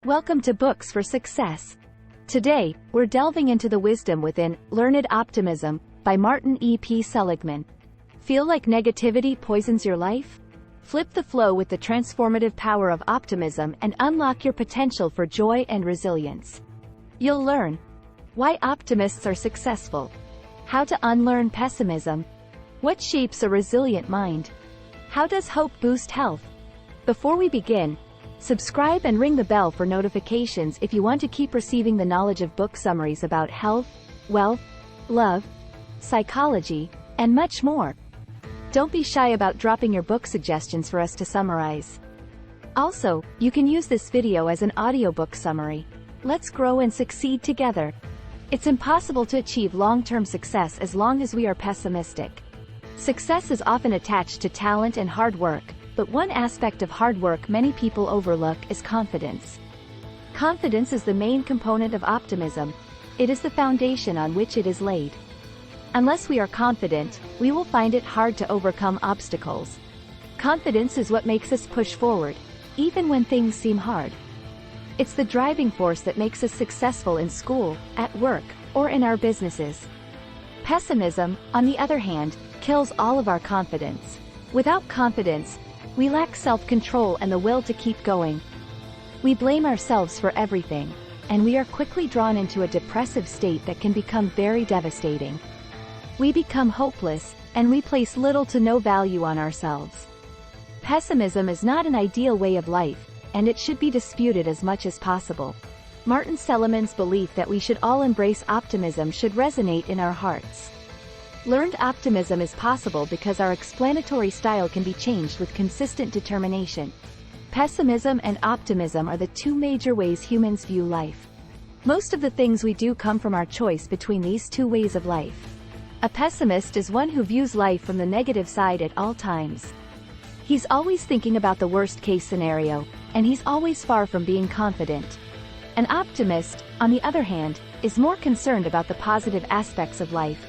Welcome to Books for Success. Today, we're delving into the wisdom within Learned Optimism by Martin E.P. Seligman. Feel like negativity poisons your life? Flip the flow with the transformative power of optimism and unlock your potential for joy and resilience. You'll learn why optimists are successful, how to unlearn pessimism, what shapes a resilient mind, how does hope boost health. Before we begin, subscribe and ring the bell for notifications if you want to keep receiving the knowledge of book summaries about health, wealth, love, psychology, and much more. Don't be shy about dropping your book suggestions for us to summarize. Also, you can use this video as an audiobook summary. Let's grow and succeed together. It's impossible to achieve long-term success as long as we are pessimistic. Success is often attached to talent and hard work, but one aspect of hard work many people overlook is confidence. Confidence is the main component of optimism. It is the foundation on which it is laid. Unless we are confident, we will find it hard to overcome obstacles. Confidence is what makes us push forward, even when things seem hard. It's the driving force that makes us successful in school, at work, or in our businesses. Pessimism, on the other hand, kills all of our confidence. Without confidence, we lack self-control and the will to keep going. We blame ourselves for everything, and we are quickly drawn into a depressive state that can become very devastating. We become hopeless, and we place little to no value on ourselves. Pessimism is not an ideal way of life, and it should be disputed as much as possible. Martin Seligman's belief that we should all embrace optimism should resonate in our hearts. Learned optimism is possible because our explanatory style can be changed with consistent determination. Pessimism and optimism are the two major ways humans view life. Most of the things we do come from our choice between these two ways of life. A pessimist is one who views life from the negative side at all times. He's always thinking about the worst-case scenario, and he's always far from being confident. An optimist, on the other hand, is more concerned about the positive aspects of life.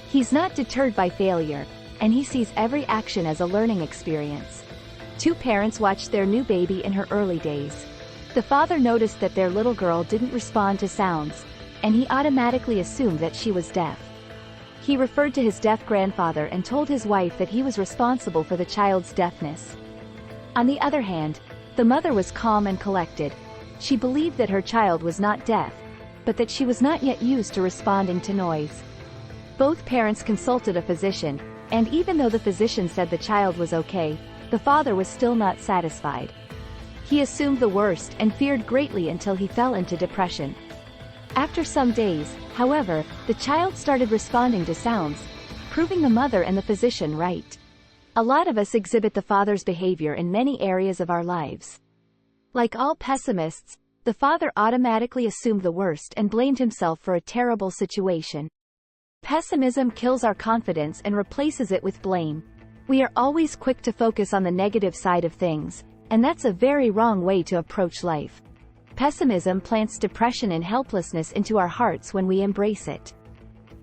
He's not deterred by failure, and he sees every action as a learning experience. Two parents watched their new baby in her early days. The father noticed that their little girl didn't respond to sounds, and he automatically assumed that she was deaf. He referred to his deaf grandfather and told his wife that he was responsible for the child's deafness. On the other hand, the mother was calm and collected. She believed that her child was not deaf, but that she was not yet used to responding to noise. Both parents consulted a physician, and even though the physician said the child was okay, the father was still not satisfied. He assumed the worst and feared greatly until he fell into depression. After some days, however, the child started responding to sounds, proving the mother and the physician right. A lot of us exhibit the father's behavior in many areas of our lives. Like all pessimists, the father automatically assumed the worst and blamed himself for a terrible situation. Pessimism kills our confidence and replaces it with blame. We are always quick to focus on the negative side of things, and that's a very wrong way to approach life. Pessimism plants depression and helplessness into our hearts when we embrace it.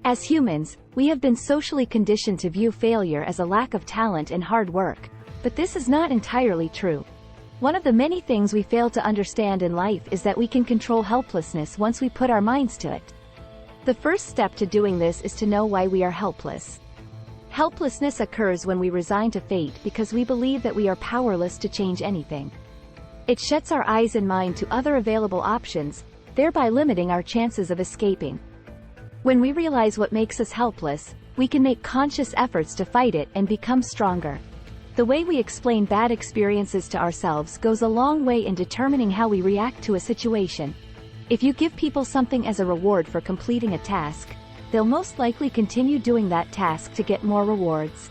As humans, we have been socially conditioned to view failure as a lack of talent and hard work, but this is not entirely true. One of the many things we fail to understand in life is that we can control helplessness once we put our minds to it. The first step to doing this is to know why we are helpless. Helplessness occurs when we resign to fate because we believe that we are powerless to change anything. It shuts our eyes and mind to other available options, thereby limiting our chances of escaping. When we realize what makes us helpless, we can make conscious efforts to fight it and become stronger. The way we explain bad experiences to ourselves goes a long way in determining how we react to a situation. If you give people something as a reward for completing a task, they'll most likely continue doing that task to get more rewards.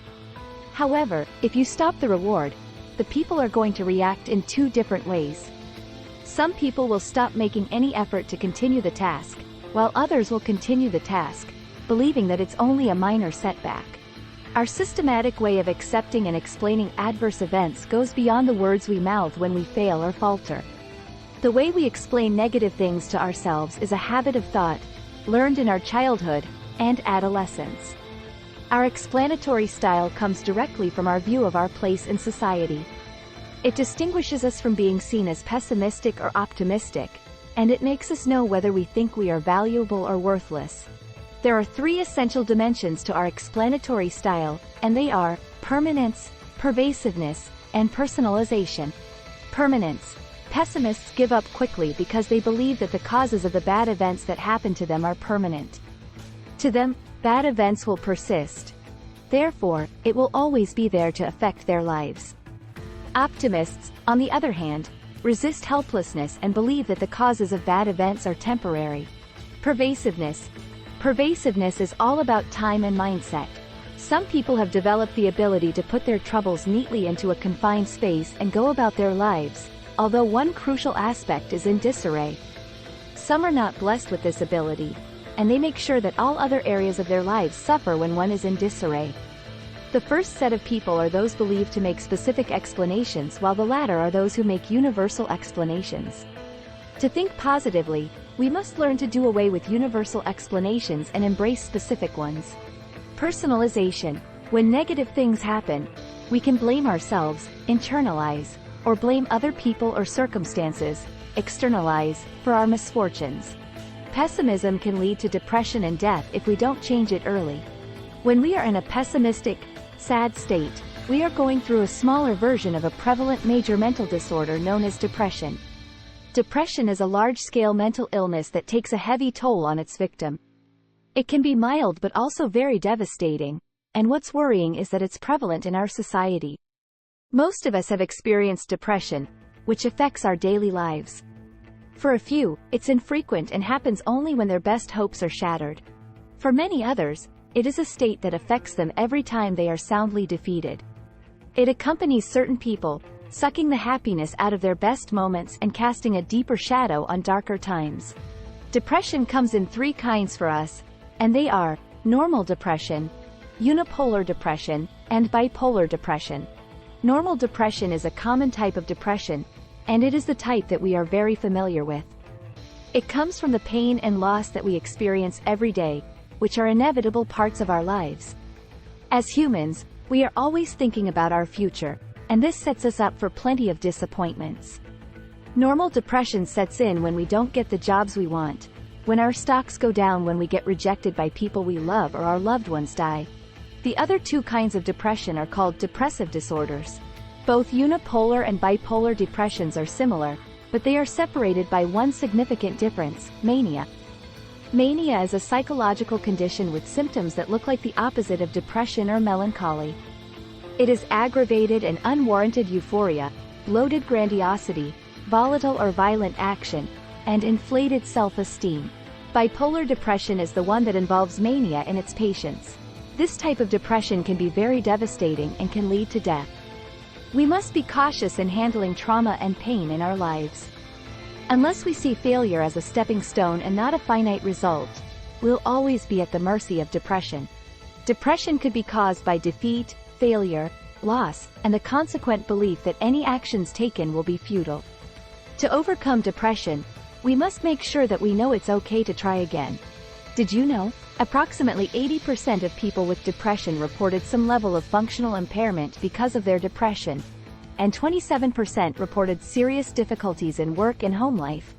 However, if you stop the reward, the people are going to react in two different ways. Some people will stop making any effort to continue the task, while others will continue the task, believing that it's only a minor setback. Our systematic way of accepting and explaining adverse events goes beyond the words we mouth when we fail or falter. The way we explain negative things to ourselves is a habit of thought, learned in our childhood and adolescence. Our explanatory style comes directly from our view of our place in society. It distinguishes us from being seen as pessimistic or optimistic, and it makes us know whether we think we are valuable or worthless. There are three essential dimensions to our explanatory style, and they are permanence, pervasiveness, and personalization. Permanence. Pessimists give up quickly because they believe that the causes of the bad events that happen to them are permanent. To them, bad events will persist. Therefore, it will always be there to affect their lives. Optimists, on the other hand, resist helplessness and believe that the causes of bad events are temporary. Pervasiveness. Pervasiveness is all about time and mindset. Some people have developed the ability to put their troubles neatly into a confined space and go about their lives, although one crucial aspect is in disarray. Some are not blessed with this ability, and they make sure that all other areas of their lives suffer when one is in disarray. The first set of people are those believed to make specific explanations, while the latter are those who make universal explanations. To think positively, we must learn to do away with universal explanations and embrace specific ones. Personalization. When negative things happen, we can blame ourselves, internalize, or blame other people or circumstances, externalize, for our misfortunes. Pessimism can lead to depression and death if we don't change it early. When we are in a pessimistic, sad state, we are going through a smaller version of a prevalent major mental disorder known as depression. Depression is a large-scale mental illness that takes a heavy toll on its victim. It can be mild but also very devastating, and what's worrying is that it's prevalent in our society. Most of us have experienced depression, which affects our daily lives. For a few, it's infrequent and happens only when their best hopes are shattered. For many others, it is a state that affects them every time they are soundly defeated. It accompanies certain people, sucking the happiness out of their best moments and casting a deeper shadow on darker times. Depression comes in three kinds for us, and they are normal depression, unipolar depression, and bipolar depression. Normal depression is a common type of depression, and it is the type that we are very familiar with. It comes from the pain and loss that we experience every day, which are inevitable parts of our lives. As humans, we are always thinking about our future, and this sets us up for plenty of disappointments. Normal depression sets in when we don't get the jobs we want, when our stocks go down, when we get rejected by people we love, or our loved ones die. The other two kinds of depression are called depressive disorders. Both unipolar and bipolar depressions are similar, but they are separated by one significant difference: mania. Mania is a psychological condition with symptoms that look like the opposite of depression or melancholy. It is aggravated and unwarranted euphoria, bloated grandiosity, volatile or violent action, and inflated self-esteem. Bipolar depression is the one that involves mania in its patients. This type of depression can be very devastating and can lead to death. We must be cautious in handling trauma and pain in our lives. Unless we see failure as a stepping stone and not a finite result, we'll always be at the mercy of depression. Depression could be caused by defeat, failure, loss, and the consequent belief that any actions taken will be futile. To overcome depression, we must make sure that we know it's okay to try again. Did you know? Approximately 80% of people with depression reported some level of functional impairment because of their depression, and 27% reported serious difficulties in work and home life.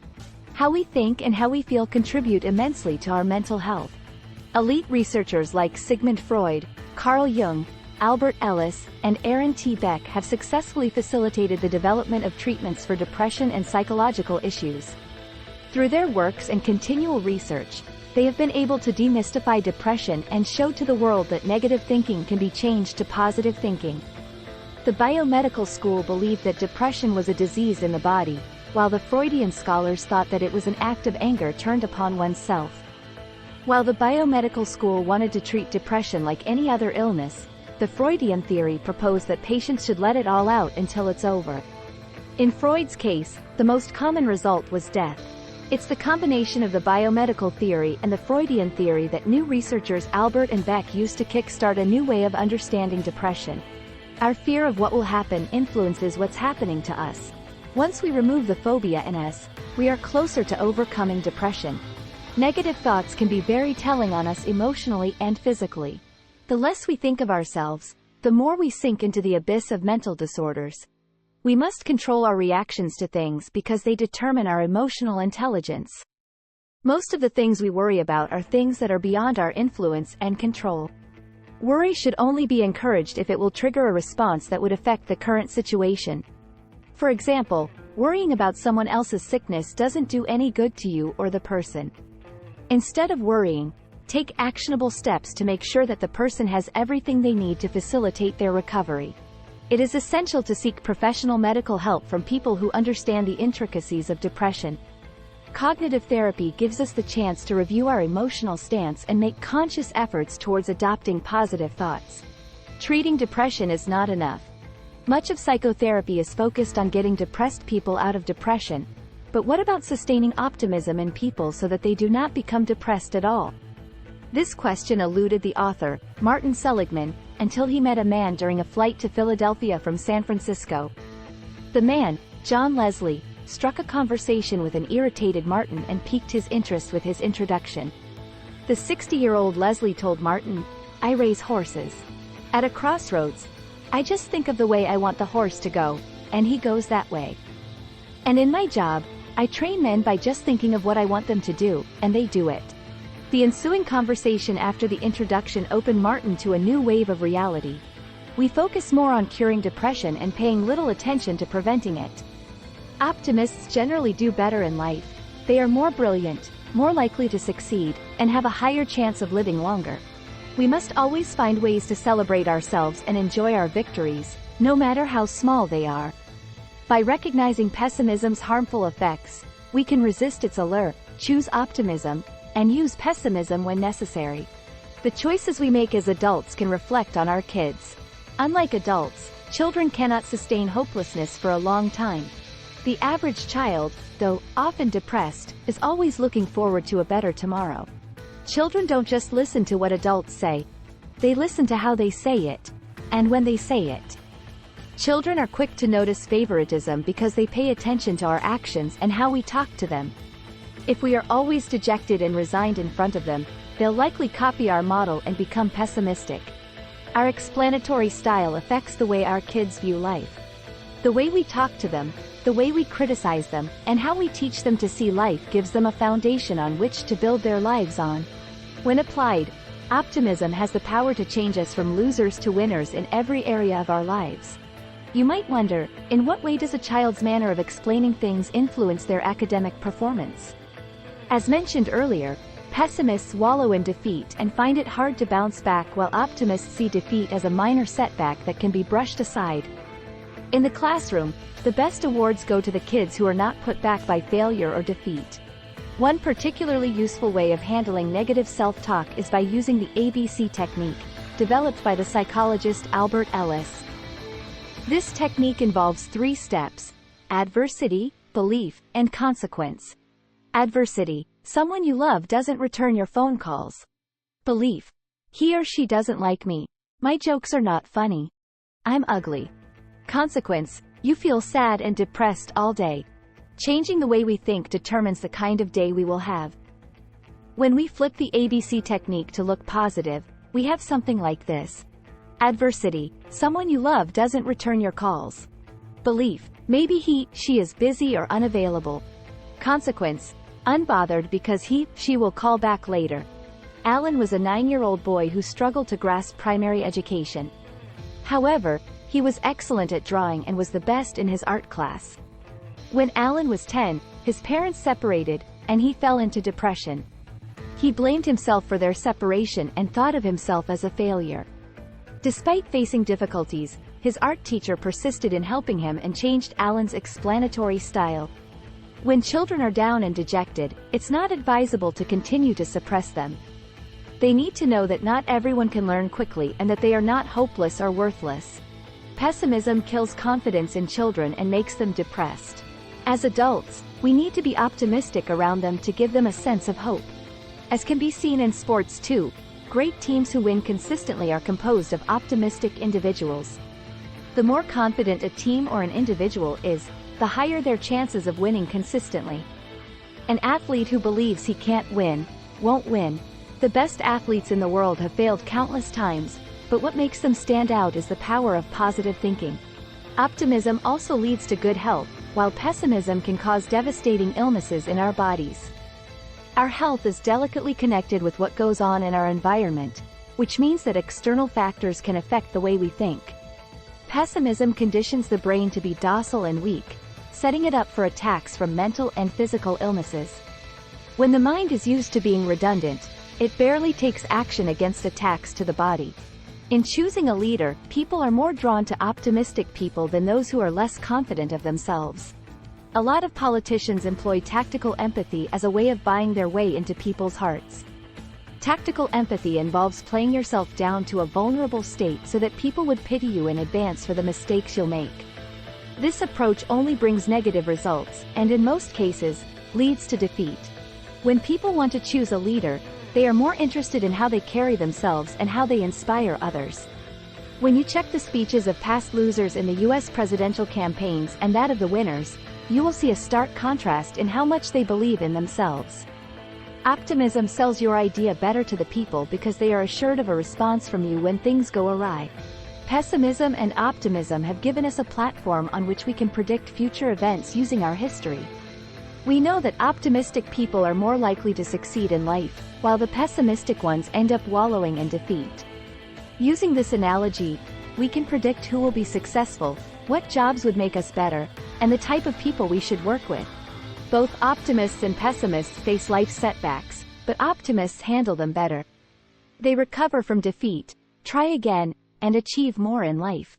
How we think and how we feel contribute immensely to our mental health. Elite researchers like Sigmund Freud, Carl Jung, Albert Ellis, and Aaron T. Beck have successfully facilitated the development of treatments for depression and psychological issues. Through their works and continual research, they have been able to demystify depression and show to the world that negative thinking can be changed to positive thinking. The biomedical school believed that depression was a disease in the body, while the Freudian scholars thought that it was an act of anger turned upon oneself. While the biomedical school wanted to treat depression like any other illness, the Freudian theory proposed that patients should let it all out until it's over. In Freud's case, the most common result was death. It's the combination of the biomedical theory and the Freudian theory that new researchers Albert and Beck used to kickstart a new way of understanding depression. Our fear of what will happen influences what's happening to us. Once we remove the phobia in us, we are closer to overcoming depression. Negative thoughts can be very telling on us emotionally and physically. The less we think of ourselves, the more we sink into the abyss of mental disorders. We must control our reactions to things because they determine our emotional intelligence. Most of the things we worry about are things that are beyond our influence and control. Worry should only be encouraged if it will trigger a response that would affect the current situation. For example, worrying about someone else's sickness doesn't do any good to you or the person. Instead of worrying, take actionable steps to make sure that the person has everything they need to facilitate their recovery. It is essential to seek professional medical help from people who understand the intricacies of depression. Cognitive therapy gives us the chance to review our emotional stance and make conscious efforts towards adopting positive thoughts. Treating depression is not enough. Much of psychotherapy is focused on getting depressed people out of depression. But what about sustaining optimism in people so that they do not become depressed at all? This question eluded the author, Martin Seligman, until he met a man during a flight to Philadelphia from San Francisco. The man, John Leslie, struck a conversation with an irritated Martin and piqued his interest with his introduction. The 60-year-old Leslie told Martin, "I raise horses. At a crossroads, I just think of the way I want the horse to go, and he goes that way. And in my job, I train men by just thinking of what I want them to do, and they do it." The ensuing conversation after the introduction opened Martin to a new wave of reality. We focus more on curing depression and paying little attention to preventing it. Optimists generally do better in life. They are more brilliant, more likely to succeed, and have a higher chance of living longer. We must always find ways to celebrate ourselves and enjoy our victories, no matter how small they are. By recognizing pessimism's harmful effects, we can resist its allure, choose optimism, and use pessimism when necessary. The choices we make as adults can reflect on our kids. Unlike adults, children cannot sustain hopelessness for a long time. The average child, though often depressed, is always looking forward to a better tomorrow. Children don't just listen to what adults say. They listen to how they say it, and when they say it. Children are quick to notice favoritism because they pay attention to our actions and how we talk to them. If we are always dejected and resigned in front of them, they'll likely copy our model and become pessimistic. Our explanatory style affects the way our kids view life. The way we talk to them, the way we criticize them, and how we teach them to see life gives them a foundation on which to build their lives on. When applied, optimism has the power to change us from losers to winners in every area of our lives. You might wonder, in what way does a child's manner of explaining things influence their academic performance? As mentioned earlier, pessimists wallow in defeat and find it hard to bounce back, while optimists see defeat as a minor setback that can be brushed aside. In the classroom, the best awards go to the kids who are not put back by failure or defeat. One particularly useful way of handling negative self-talk is by using the ABC technique, developed by the psychologist Albert Ellis. This technique involves 3 steps: adversity, belief, and consequence. Adversity: someone you love doesn't return your phone calls. Belief: he or she doesn't like me. My jokes are not funny. I'm ugly. Consequence: you feel sad and depressed all day. Changing the way we think determines the kind of day we will have. When we flip the ABC technique to look positive, we have something like this. Adversity: someone you love doesn't return your calls. Belief: maybe she is busy or unavailable. Consequence: unbothered because she will call back later. Alan was a 9-year-old boy who struggled to grasp primary education. However, he was excellent at drawing and was the best in his art class. When Alan was 10, his parents separated, and he fell into depression. He blamed himself for their separation and thought of himself as a failure. Despite facing difficulties, his art teacher persisted in helping him and changed Alan's explanatory style. When children are down and dejected, it's not advisable to continue to suppress them. They need to know that not everyone can learn quickly and that they are not hopeless or worthless. Pessimism kills confidence in children and makes them depressed. As adults, we need to be optimistic around them to give them a sense of hope. As can be seen in sports too, great teams who win consistently are composed of optimistic individuals. The more confident a team or an individual is, the higher their chances of winning consistently. An athlete who believes he can't win, won't win. The best athletes in the world have failed countless times, but what makes them stand out is the power of positive thinking. Optimism also leads to good health, while pessimism can cause devastating illnesses in our bodies. Our health is delicately connected with what goes on in our environment, which means that external factors can affect the way we think. Pessimism conditions the brain to be docile and weak, setting it up for attacks from mental and physical illnesses. When the mind is used to being redundant, it barely takes action against attacks to the body. In choosing a leader, people are more drawn to optimistic people than those who are less confident of themselves. A lot of politicians employ tactical empathy as a way of buying their way into people's hearts. Tactical empathy involves playing yourself down to a vulnerable state so that people would pity you in advance for the mistakes you'll make. This approach only brings negative results, and in most cases, leads to defeat. When people want to choose a leader, they are more interested in how they carry themselves and how they inspire others. When you check the speeches of past losers in the US presidential campaigns and that of the winners, you will see a stark contrast in how much they believe in themselves. Optimism sells your idea better to the people because they are assured of a response from you when things go awry. Pessimism and optimism have given us a platform on which we can predict future events using our history. We know that optimistic people are more likely to succeed in life, while the pessimistic ones end up wallowing in defeat. Using this analogy, we can predict who will be successful, what jobs would make us better, and the type of people we should work with. Both optimists and pessimists face life setbacks, but optimists handle them better. They recover from defeat, try again, and achieve more in life.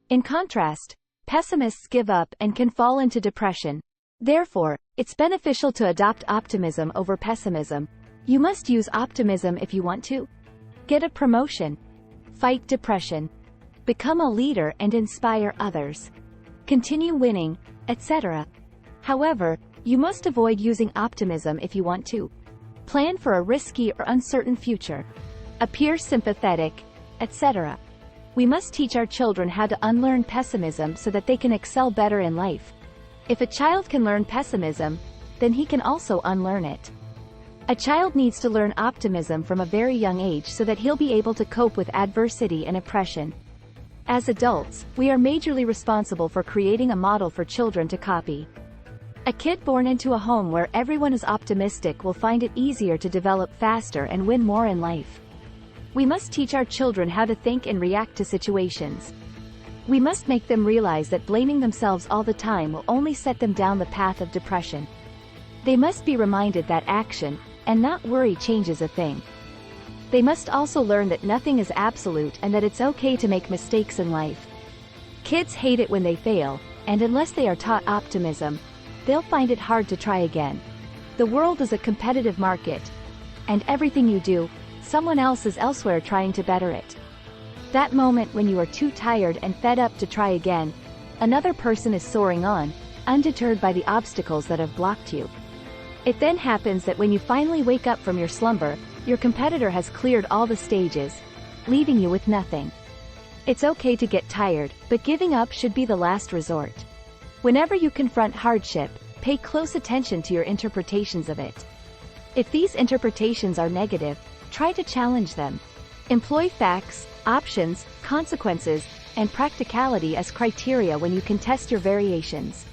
In contrast, pessimists give up and can fall into depression. Therefore, it's beneficial to adopt optimism over pessimism. You must use optimism if you want to get a promotion, fight depression, become a leader and inspire others, continue winning, etc. However, you must avoid using optimism if you want to plan for a risky or uncertain future, appear sympathetic, etc. We must teach our children how to unlearn pessimism so that they can excel better in life. If a child can learn pessimism, then he can also unlearn it. A child needs to learn optimism from a very young age so that he'll be able to cope with adversity and oppression. As adults, we are majorly responsible for creating a model for children to copy. A kid born into a home where everyone is optimistic will find it easier to develop faster and win more in life. We must teach our children how to think and react to situations. We must make them realize that blaming themselves all the time will only set them down the path of depression. They must be reminded that action, and not worry, changes a thing. They must also learn that nothing is absolute and that it's okay to make mistakes in life. Kids hate it when they fail, and unless they are taught optimism, they'll find it hard to try again. The world is a competitive market, and everything you do, someone else is elsewhere trying to better it. That moment when you are too tired and fed up to try again, another person is soaring on, undeterred by the obstacles that have blocked you. It then happens that when you finally wake up from your slumber, your competitor has cleared all the stages, leaving you with nothing. It's okay to get tired, but giving up should be the last resort. Whenever you confront hardship, pay close attention to your interpretations of it. If these interpretations are negative, try to challenge them. Employ facts, options, consequences, and practicality as criteria when you contest your variations.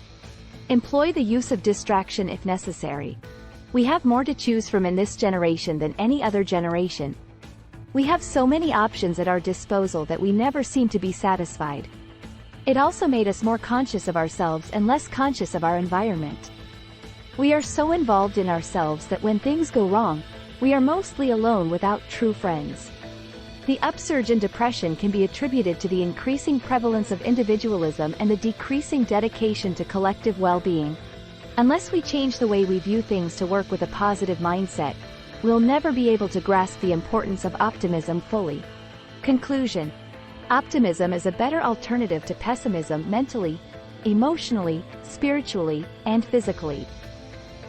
Employ the use of distraction if necessary. We have more to choose from in this generation than any other generation. We have so many options at our disposal that we never seem to be satisfied. It also made us more conscious of ourselves and less conscious of our environment. We are so involved in ourselves that when things go wrong, we are mostly alone without true friends. The upsurge in depression can be attributed to the increasing prevalence of individualism and the decreasing dedication to collective well-being. Unless we change the way we view things to work with a positive mindset, we'll never be able to grasp the importance of optimism fully. Conclusion: optimism is a better alternative to pessimism mentally, emotionally, spiritually, and physically.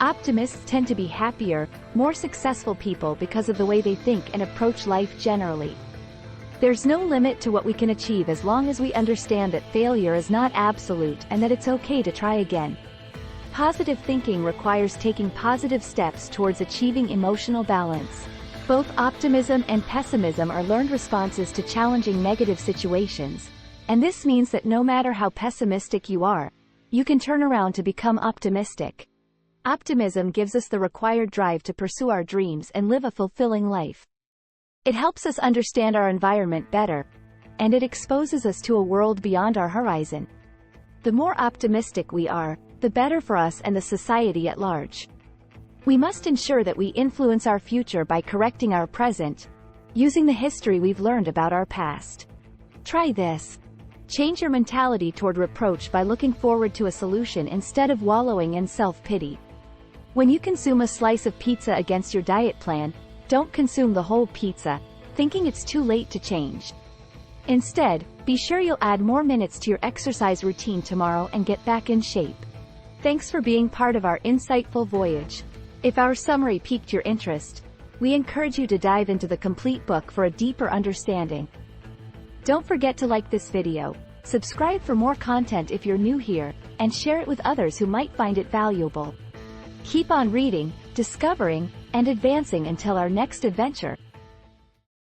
Optimists tend to be happier, more successful people because of the way they think and approach life generally. There's no limit to what we can achieve as long as we understand that failure is not absolute and that it's okay to try again. Positive thinking requires taking positive steps towards achieving emotional balance. Both optimism and pessimism are learned responses to challenging negative situations, And this means that no matter how pessimistic you are, you can turn around to become optimistic. Optimism gives us the required drive to pursue our dreams and live a fulfilling life. It helps us understand our environment better, and it exposes us to a world beyond our horizon. The more optimistic we are, the better for us and the society at large. We must ensure that we influence our future by correcting our present, using the history we've learned about our past. Try this. Change your mentality toward reproach by looking forward to a solution instead of wallowing in self-pity. When you consume a slice of pizza against your diet plan, don't consume the whole pizza, thinking it's too late to change. Instead, be sure you'll add more minutes to your exercise routine tomorrow and get back in shape. Thanks for being part of our insightful voyage. If our summary piqued your interest, we encourage you to dive into the complete book for a deeper understanding. Don't forget to like this video, subscribe for more content if you're new here, and share it with others who might find it valuable. Keep on reading, discovering, and advancing until our next adventure.